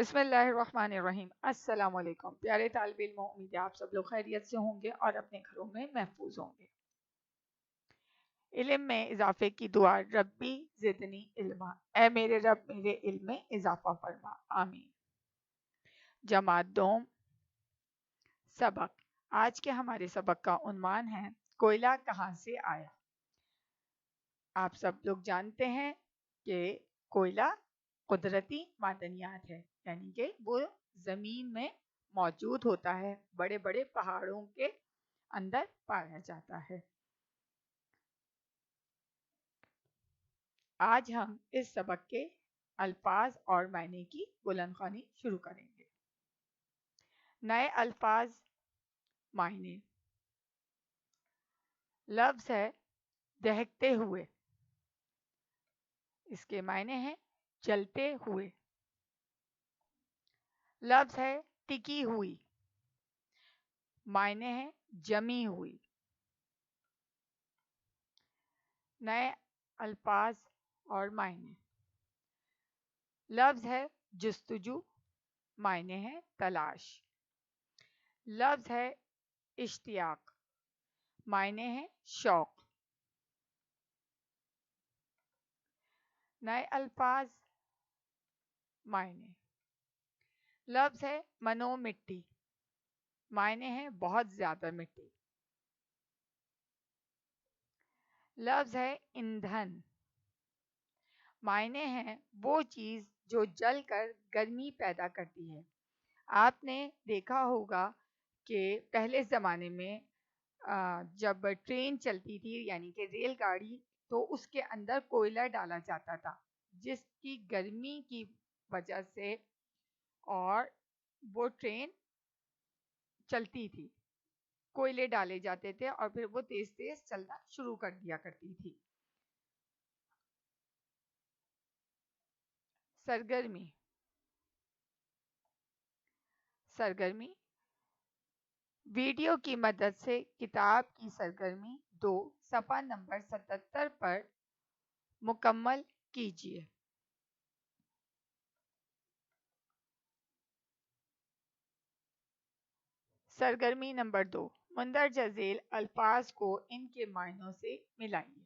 بسم اللہ الرحمن الرحیم۔ السلام علیکم پیارے طالب علموں، امید ہے آپ سب لوگ خیریت سے ہوں گے اور اپنے گھروں میں محفوظ ہوں گے۔ علم میں اضافے کی دعا، ربی زدنی علما، اے میرے رب میرے علم میں اضافہ فرما، آمین۔ جماعت دوم سبق۔ آج کے ہمارے سبق کا عنوان ہے کوئلہ کہاں سے آیا۔ آپ سب لوگ جانتے ہیں کہ کوئلہ قدرتی معدنیات ہے، یعنی کہ وہ زمین میں موجود ہوتا ہے، بڑے بڑے پہاڑوں کے اندر پایا جاتا ہے۔ آج ہم اس سبق کے الفاظ اور معنی کی بلند خوانی شروع کریں گے۔ نئے الفاظ، معنی۔ لفظ ہے دہکتے ہوئے، اس کے معنی ہیں جلتے ہوئے۔ لفظ ہے ٹکی ہوئی، معنی ہے جمی ہوئی۔ نئے الفاظ اور معنی۔ لفظ ہے جستجو، معنی ہے تلاش۔ لفظ ہے اشتیاق، معنی ہے شوق۔ نئے الفاظ، معنی۔ لفظ ہے منو مٹی، معنی ہے بہت زیادہ مٹی۔ لفظ ہے ایندھن، معنی ہے وہ چیز جو جل کر گرمی پیدا کرتی ہے۔ آپ نے دیکھا ہوگا کہ پہلے زمانے میں جب ٹرین چلتی تھی، یعنی کہ ریل گاڑی، تو اس کے اندر کوئلہ ڈالا جاتا تھا، جس کی گرمی کی وجہ سے اور وہ ٹرین چلتی تھی، کوئلے ڈالے جاتے تھے اور پھر وہ تیز تیز چلنا شروع کر دیا کرتی تھی۔ سرگرمی۔ سرگرمی ویڈیو کی مدد سے کتاب کی سرگرمی 2 صفحہ نمبر 77 پر مکمل کیجیے۔ سرگرمی نمبر 2، مندرجہ ذیل الفاظ کو ان کے معنوں سے ملائیے۔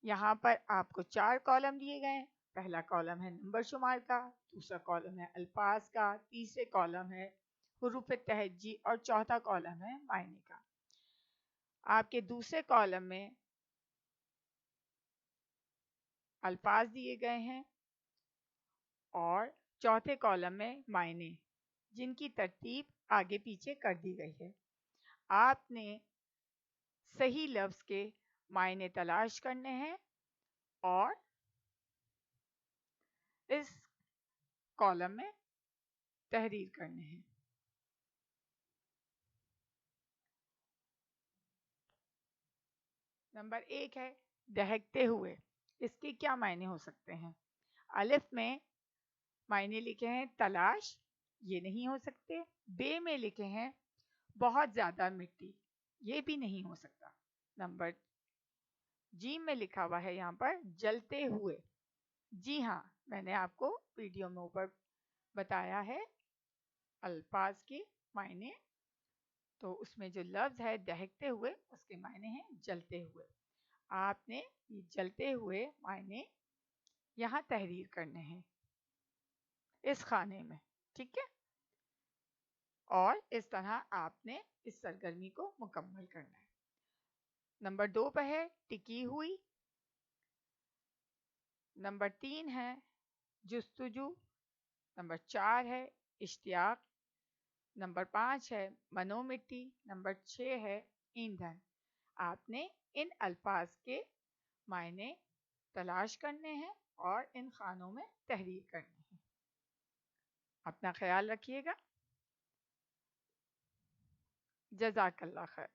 یہاں پر آپ کو 4 کالم دیے گئے ہیں۔ پہلا کالم ہے نمبر شمار کا، دوسرا کالم ہے الفاظ کا، تیسرے کالم ہے حروف تہجی اور چوتھا کالم ہے معنی کا۔ آپ کے دوسرے کالم میں الفاظ دیے گئے ہیں اور چوتھے کالم میں معنی، جن کی ترتیب آگے پیچھے کر دی گئی ہے۔ آپ نے صحیح لفظ کے معنی تلاش کرنے ہیں اور اس کالم میں تحریر کرنے ہیں۔ نمبر 1 ہے دہکتے ہوئے۔ اس کے کیا معنی ہو سکتے ہیں؟ الف میں معنی لکھے ہیں تلاش، یہ نہیں ہو سکتے۔ بے میں لکھے ہیں بہت زیادہ مٹی، یہ بھی نہیں ہو سکتا۔ نمبر جیم میں لکھا ہوا ہے یہاں پر جلتے ہوئے۔ جی ہاں، میں نے آپ کو ویڈیو میں اوپر بتایا ہے الفاظ کے معنی، تو اس میں جو لفظ ہے دہکتے ہوئے، اس کے معنی ہیں جلتے ہوئے۔ آپ نے یہ جلتے ہوئے معنی یہاں تحریر کرنے ہیں اس خانے میں، ٹھیک ہے؟ اور اس طرح آپ نے اس سرگرمی کو مکمل کرنا ہے۔ نمبر 2 پہ ہے ٹکی ہوئی۔ نمبر 3 ہے جستجو۔ نمبر 4 ہے اشتیاق۔ نمبر 5 ہے منو مٹی۔ نمبر 6 ہے ایندھن۔ آپ نے ان الفاظ کے معنی تلاش کرنے ہیں اور ان خانوں میں تحریر کرنی ہے۔ اپنا خیال رکھیے گا۔ جزاک اللہ خیر۔